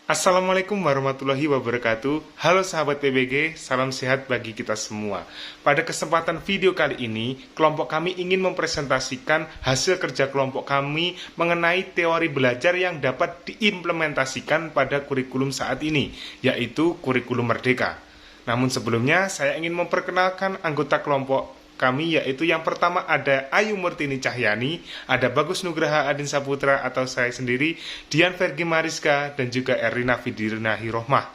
Assalamualaikum warahmatullahi wabarakatuh. Halo sahabat PBG, salam sehat bagi kita semua. Pada kesempatan video kali ini, kelompok kami ingin mempresentasikan hasil kerja kelompok kami mengenai teori belajar yang dapat diimplementasikan pada kurikulum saat ini, yaitu kurikulum merdeka. Namun sebelumnya, saya ingin memperkenalkan anggota kelompok kami, yaitu yang pertama ada Ayu Murtini Cahyani, ada Bagus Nugraha Adin Saputra atau saya sendiri, Dian Vergi Mariska, dan juga Erlina Fidirina Hirohmah.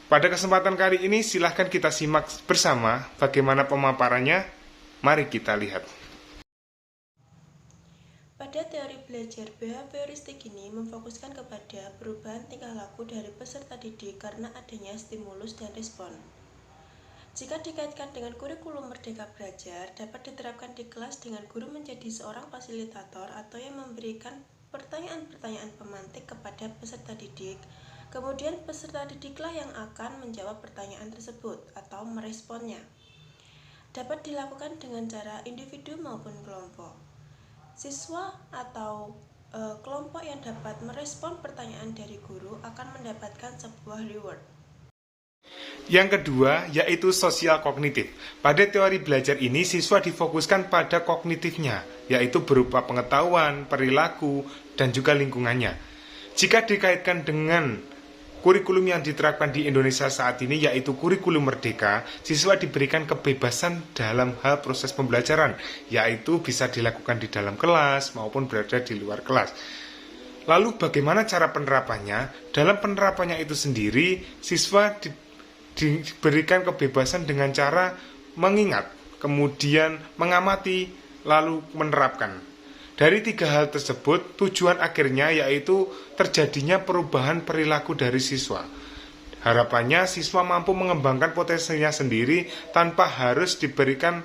Pada kesempatan kali ini silahkan kita simak bersama bagaimana pemaparannya. Mari kita lihat. Pada teori belajar behavioristik ini memfokuskan kepada perubahan tingkah laku dari peserta didik karena adanya stimulus dan respon. Jika dikaitkan dengan kurikulum Merdeka Belajar, dapat diterapkan di kelas dengan guru menjadi seorang fasilitator atau yang memberikan pertanyaan-pertanyaan pemantik kepada peserta didik. Kemudian peserta didiklah yang akan menjawab pertanyaan tersebut atau meresponnya. Dapat dilakukan dengan cara individu maupun kelompok. Siswa atau kelompok yang dapat merespon pertanyaan dari guru akan mendapatkan sebuah reward. Yang kedua, yaitu sosial kognitif. Pada teori belajar ini, siswa difokuskan pada kognitifnya, yaitu berupa pengetahuan, perilaku, dan juga lingkungannya. Jika dikaitkan dengan kurikulum yang diterapkan di Indonesia saat ini, yaitu kurikulum merdeka, siswa diberikan kebebasan dalam hal proses pembelajaran, yaitu bisa dilakukan di dalam kelas maupun berada di luar kelas. Lalu bagaimana cara penerapannya? Dalam penerapannya itu sendiri, siswa diberikan kebebasan dengan cara mengingat, kemudian mengamati, lalu menerapkan. Dari tiga hal tersebut, tujuan akhirnya yaitu terjadinya perubahan perilaku dari siswa. Harapannya siswa mampu mengembangkan potensinya sendiri tanpa harus diberikan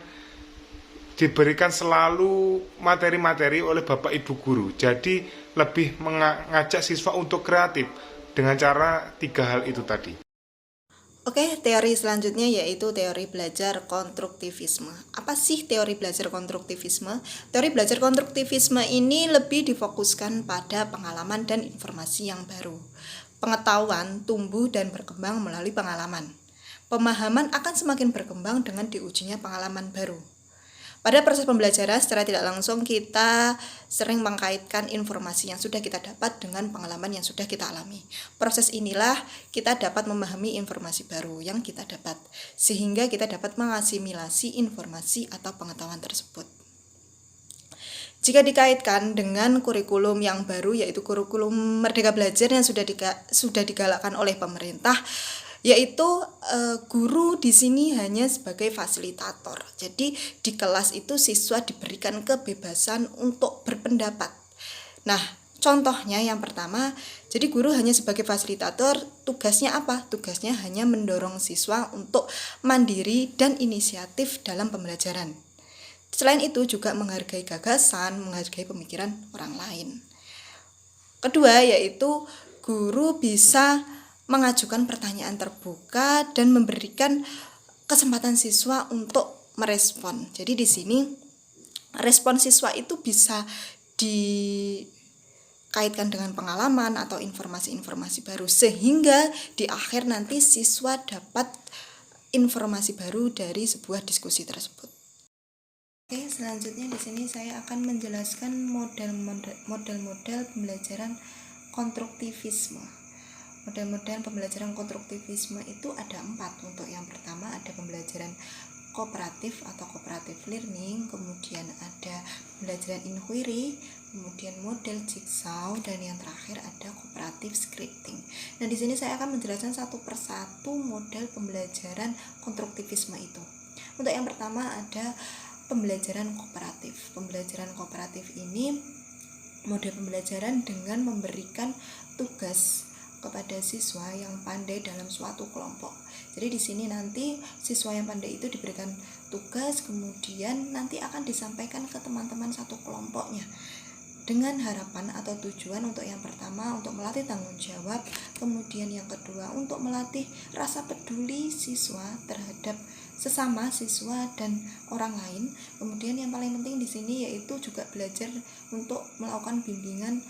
selalu materi-materi oleh Bapak Ibu guru. Jadi lebih mengajak siswa untuk kreatif dengan cara tiga hal itu tadi. Oke, teori selanjutnya yaitu teori belajar konstruktivisme. Apa sih teori belajar konstruktivisme? Teori belajar konstruktivisme ini lebih difokuskan pada pengalaman dan informasi yang baru. Pengetahuan tumbuh dan berkembang melalui pengalaman. Pemahaman akan semakin berkembang dengan diujinya pengalaman baru. Pada proses pembelajaran secara tidak langsung kita sering mengkaitkan informasi yang sudah kita dapat dengan pengalaman yang sudah kita alami. Proses inilah kita dapat memahami informasi baru yang kita dapat, sehingga kita dapat mengasimilasi informasi atau pengetahuan tersebut. Jika dikaitkan dengan kurikulum yang baru yaitu kurikulum Merdeka Belajar yang sudah digalakkan oleh pemerintah, yaitu guru di sini hanya sebagai fasilitator. Jadi di kelas itu siswa diberikan kebebasan untuk berpendapat. Nah, contohnya yang pertama, jadi guru hanya sebagai fasilitator, tugasnya apa? Tugasnya hanya mendorong siswa untuk mandiri dan inisiatif dalam pembelajaran. Selain itu juga menghargai gagasan, menghargai pemikiran orang lain. Kedua, yaitu guru bisa mengajukan pertanyaan terbuka dan memberikan kesempatan siswa untuk merespon. Jadi di sini respon siswa itu bisa dikaitkan dengan pengalaman atau informasi-informasi baru, sehingga di akhir nanti siswa dapat informasi baru dari sebuah diskusi tersebut. Oke, selanjutnya di sini saya akan menjelaskan model-model pembelajaran konstruktivisme. Model-model pembelajaran konstruktivisme itu ada 4. Untuk yang pertama ada pembelajaran kooperatif atau cooperative learning, kemudian ada pembelajaran inquiry, kemudian model jigsaw, dan yang terakhir ada cooperative scripting. Nah, di sini saya akan menjelaskan satu persatu model pembelajaran konstruktivisme itu. Untuk yang pertama ada pembelajaran kooperatif. Pembelajaran kooperatif ini model pembelajaran dengan memberikan tugas kepada siswa yang pandai dalam suatu kelompok. Jadi di sini nanti siswa yang pandai itu diberikan tugas, kemudian nanti akan disampaikan ke teman-teman satu kelompoknya dengan harapan atau tujuan untuk yang pertama untuk melatih tanggung jawab, kemudian yang kedua untuk melatih rasa peduli siswa terhadap sesama siswa dan orang lain. Kemudian yang paling penting di sini yaitu juga belajar untuk melakukan bimbingan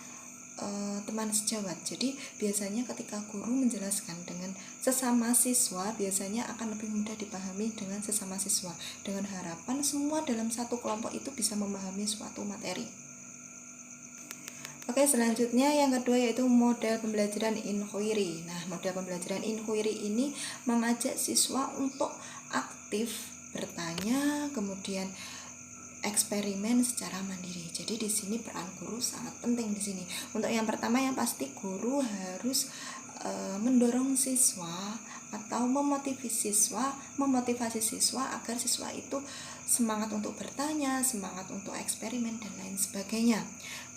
teman sejawat. Jadi biasanya ketika guru menjelaskan dengan sesama siswa biasanya akan lebih mudah dipahami dengan sesama siswa, dengan harapan semua dalam satu kelompok itu bisa memahami suatu materi. Oke, selanjutnya yang kedua yaitu model pembelajaran inquiry. Nah, model pembelajaran inquiry ini mengajak siswa untuk aktif bertanya, kemudian eksperimen secara mandiri. Jadi di sini peran guru sangat penting di sini. Untuk yang pertama yang pasti guru harus mendorong siswa atau memotivasi siswa agar siswa itu semangat untuk bertanya, semangat untuk eksperimen dan lain sebagainya.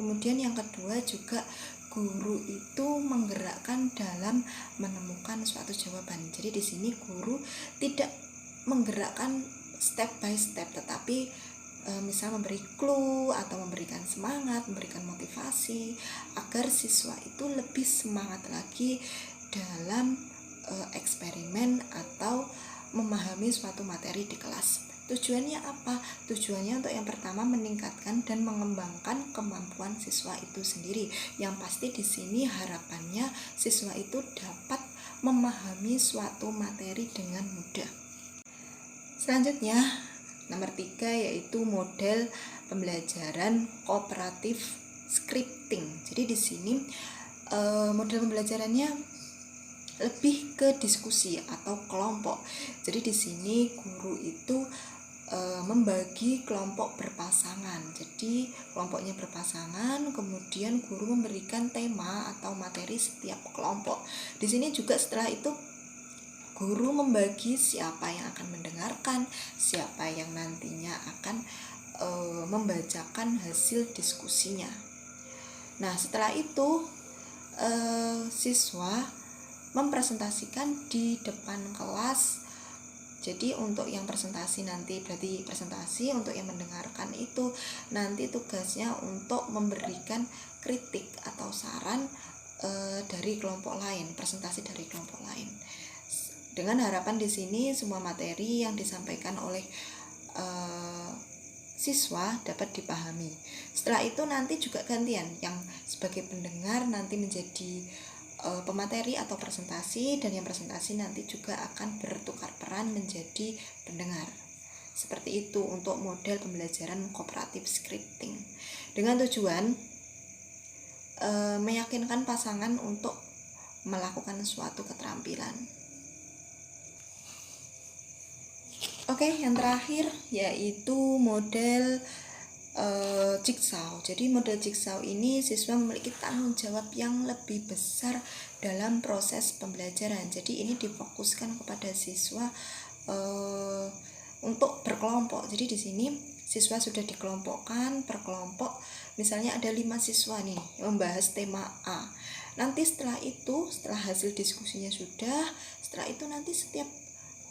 Kemudian yang kedua juga guru itu menggerakkan dalam menemukan suatu jawaban. Jadi di sini guru tidak menggerakkan step by step, tetapi misal memberi clue atau memberikan semangat, memberikan motivasi agar siswa itu lebih semangat lagi dalam eksperimen atau memahami suatu materi di kelas. Tujuannya apa? Tujuannya untuk yang pertama meningkatkan dan mengembangkan kemampuan siswa itu sendiri. Yang pasti di sini harapannya siswa itu dapat memahami suatu materi dengan mudah. Selanjutnya nomor 3 yaitu model pembelajaran kooperatif scripting. Jadi di sini model pembelajarannya lebih ke diskusi atau kelompok. Jadi di sini guru itu membagi kelompok berpasangan. Jadi kelompoknya berpasangan, kemudian guru memberikan tema atau materi setiap kelompok. Di sini juga setelah itu guru membagi siapa yang akan mendengarkan, siapa yang nantinya akan membacakan hasil diskusinya. Nah, setelah itu siswa mempresentasikan di depan kelas. Jadi untuk yang presentasi nanti berarti presentasi, untuk yang mendengarkan itu nanti tugasnya untuk memberikan kritik atau saran dari kelompok lain, presentasi dari kelompok lain. Dengan harapan di sini semua materi yang disampaikan oleh siswa dapat dipahami. Setelah itu nanti juga gantian, yang sebagai pendengar nanti menjadi pemateri atau presentasi, dan yang presentasi nanti juga akan bertukar peran menjadi pendengar. Seperti itu untuk model pembelajaran kooperatif scripting, dengan tujuan meyakinkan pasangan untuk melakukan suatu keterampilan. Oke, yang terakhir yaitu model jigsaw. Jadi model jigsaw ini siswa memiliki tanggung jawab yang lebih besar dalam proses pembelajaran. Jadi ini difokuskan kepada siswa untuk berkelompok. Jadi di sini siswa sudah dikelompokkan per kelompok. Misalnya ada 5 siswa nih membahas tema A. Nanti setelah itu, setelah hasil diskusinya sudah, setelah itu nanti setiap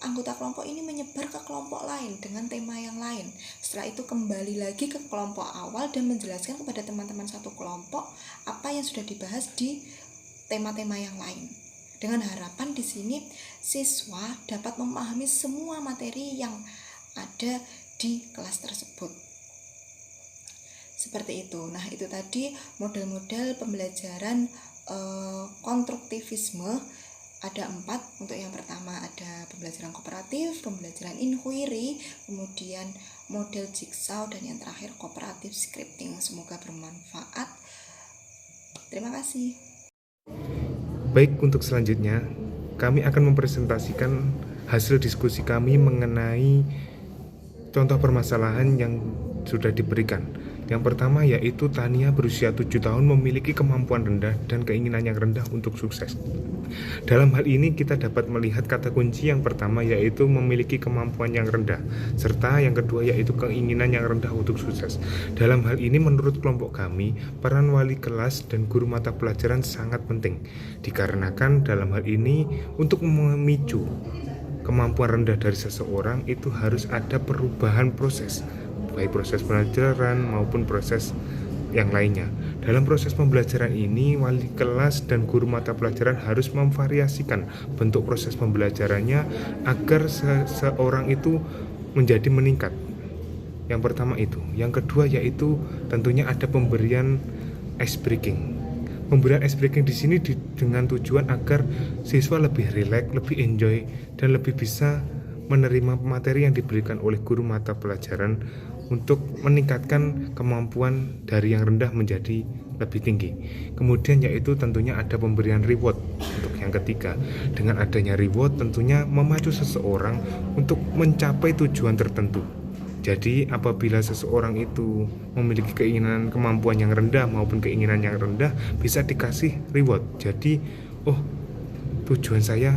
anggota kelompok ini menyebar ke kelompok lain dengan tema yang lain. Setelah itu kembali lagi ke kelompok awal dan menjelaskan kepada teman-teman satu kelompok apa yang sudah dibahas di tema-tema yang lain. Dengan harapan di sini siswa dapat memahami semua materi yang ada di kelas tersebut. Seperti itu. Nah, itu tadi model-model pembelajaran konstruktivisme. Ada 4. Untuk yang pertama ada pembelajaran kooperatif, pembelajaran inquiry, kemudian model jigsaw, dan yang terakhir kooperatif scripting. Semoga bermanfaat. Terima kasih. Baik, untuk selanjutnya kami akan mempresentasikan hasil diskusi kami mengenai contoh permasalahan yang sudah diberikan. Yang pertama yaitu Tania berusia 7 tahun memiliki kemampuan rendah dan keinginan yang rendah untuk sukses. Dalam hal ini kita dapat melihat kata kunci yang pertama yaitu memiliki kemampuan yang rendah, serta yang kedua yaitu keinginan yang rendah untuk sukses. Dalam hal ini menurut kelompok kami, peran wali kelas dan guru mata pelajaran sangat penting, dikarenakan dalam hal ini untuk memicu kemampuan rendah dari seseorang itu harus ada perubahan proses, baik proses pelajaran maupun proses yang lainnya. Dalam proses pembelajaran ini, wali kelas dan guru mata pelajaran harus memvariasikan bentuk proses pembelajarannya agar seseorang itu menjadi meningkat. Yang pertama itu. Yang kedua yaitu tentunya ada pemberian ice breaking. Pemberian ice breaking di sini dengan tujuan agar siswa lebih rileks, lebih enjoy, dan lebih bisa menerima materi yang diberikan oleh guru mata pelajaran untuk meningkatkan kemampuan dari yang rendah menjadi lebih tinggi. Kemudian yaitu tentunya ada pemberian reward untuk yang ketiga. Dengan adanya reward tentunya memacu seseorang untuk mencapai tujuan tertentu. Jadi apabila seseorang itu memiliki keinginan kemampuan yang rendah maupun keinginan yang rendah, bisa dikasih reward. Jadi, tujuan saya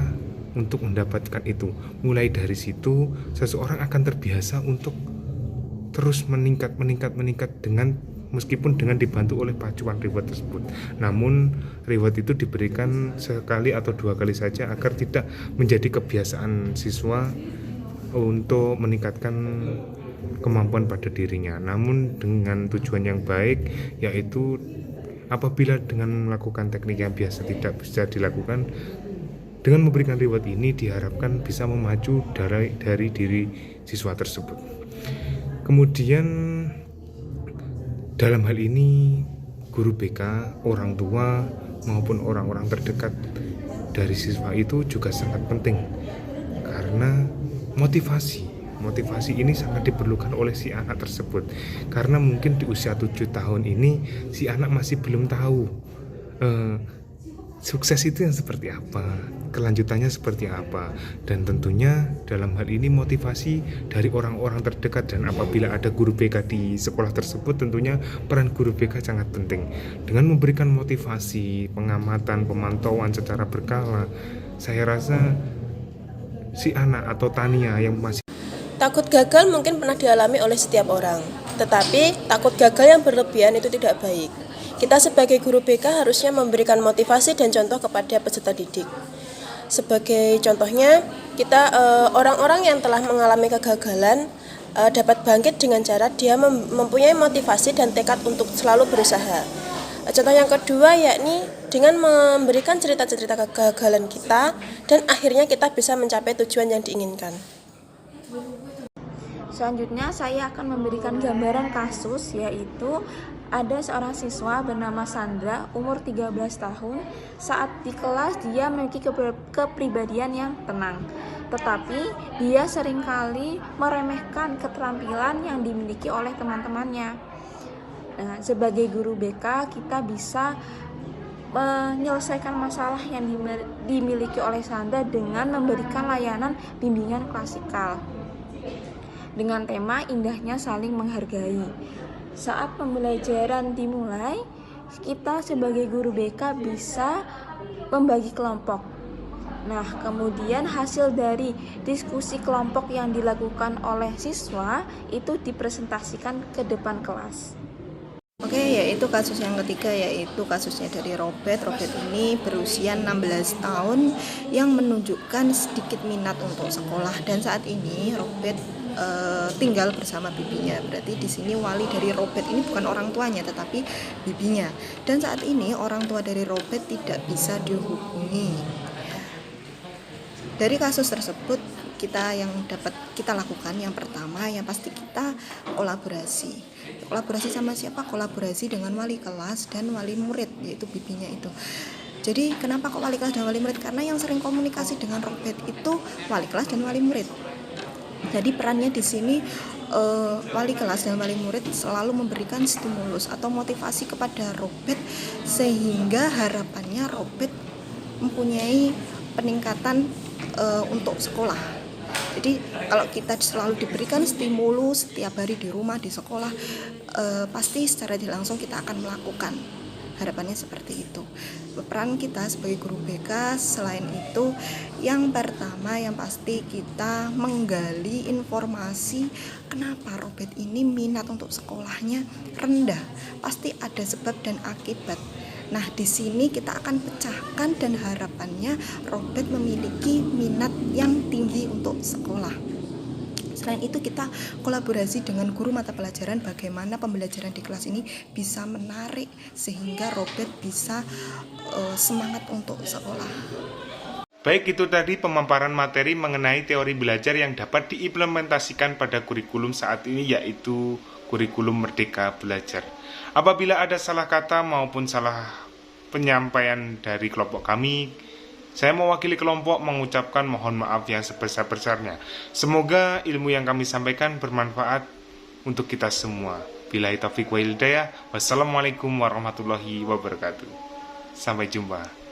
untuk mendapatkan itu. Mulai dari situ seseorang akan terbiasa untuk terus meningkat dengan meskipun dengan dibantu oleh pacuan reward tersebut. Namun reward itu diberikan sekali atau dua kali saja agar tidak menjadi kebiasaan siswa untuk meningkatkan kemampuan pada dirinya. Namun dengan tujuan yang baik, yaitu apabila dengan melakukan teknik yang biasa tidak bisa dilakukan, dengan memberikan reward ini diharapkan bisa memacu dari diri siswa tersebut. Kemudian dalam hal ini guru BK, orang tua maupun orang-orang terdekat dari siswa itu juga sangat penting, karena motivasi ini sangat diperlukan oleh si anak tersebut. Karena mungkin di usia 7 tahun ini si anak masih belum tahu sukses itu yang seperti apa, kelanjutannya seperti apa. Dan tentunya dalam hal ini motivasi dari orang-orang terdekat, dan apabila ada guru BK di sekolah tersebut, tentunya peran guru BK sangat penting. Dengan memberikan motivasi, pengamatan, pemantauan secara berkala, saya rasa si anak atau Tania yang masih Takut gagal mungkin pernah dialami oleh setiap orang, tetapi takut gagal yang berlebihan itu tidak baik. Kita sebagai guru BK harusnya memberikan motivasi dan contoh kepada peserta didik. Sebagai contohnya, kita orang-orang yang telah mengalami kegagalan dapat bangkit dengan cara dia mempunyai motivasi dan tekad untuk selalu berusaha. Contoh yang kedua yakni dengan memberikan cerita-cerita kegagalan kita, dan akhirnya kita bisa mencapai tujuan yang diinginkan. Selanjutnya saya akan memberikan gambaran kasus, yaitu ada seorang siswa bernama Sandra, umur 13 tahun. Saat di kelas dia memiliki kepribadian yang tenang, tetapi dia seringkali meremehkan keterampilan yang dimiliki oleh teman-temannya. Nah, sebagai guru BK kita bisa menyelesaikan masalah yang dimiliki oleh Sandra dengan memberikan layanan bimbingan klasikal dengan tema indahnya saling menghargai. Saat pembelajaran dimulai, kita sebagai guru BK bisa membagi kelompok. Nah, kemudian hasil dari diskusi kelompok yang dilakukan oleh siswa itu dipresentasikan ke depan kelas. Oke, yaitu kasus yang ketiga, yaitu kasusnya dari Robert. Robert ini berusia 16 tahun yang menunjukkan sedikit minat untuk sekolah, dan saat ini Robert tinggal bersama bibinya. Berarti di sini wali dari Robert ini bukan orang tuanya tetapi bibinya. Dan saat ini orang tua dari Robert tidak bisa dihubungi. Dari kasus tersebut yang dapat kita lakukan, yang pertama yang pasti kita kolaborasi sama siapa? Kolaborasi dengan wali kelas dan wali murid, yaitu bibinya itu. Jadi kenapa kok wali kelas dan wali murid? Karena yang sering komunikasi dengan Robert itu wali kelas dan wali murid. Jadi perannya di sini wali kelas dan wali murid selalu memberikan stimulus atau motivasi kepada Robert, sehingga harapannya Robert mempunyai peningkatan untuk sekolah. Jadi kalau kita selalu diberikan stimulus setiap hari di rumah, di sekolah, pasti secara tidak langsung kita akan melakukan. Harapannya seperti itu. Peran kita sebagai guru BK selain itu, yang pertama yang pasti kita menggali informasi kenapa Robert ini minat untuk sekolahnya rendah. Pasti ada sebab dan akibat. Nah, di sini kita akan pecahkan, dan harapannya Robert memiliki minat yang tinggi untuk sekolah. Selain itu kita kolaborasi dengan guru mata pelajaran bagaimana pembelajaran di kelas ini bisa menarik sehingga Robert bisa semangat untuk sekolah. Baik, itu tadi pemaparan materi mengenai teori belajar yang dapat diimplementasikan pada kurikulum saat ini, yaitu kurikulum Merdeka Belajar. Apabila ada salah kata maupun salah penyampaian dari kelompok kami. Saya mewakili kelompok mengucapkan mohon maaf yang sebesar-besarnya. Semoga ilmu yang kami sampaikan bermanfaat untuk kita semua. Billahi taufiq wal hidayah. Wassalamualaikum warahmatullahi wabarakatuh. Sampai jumpa.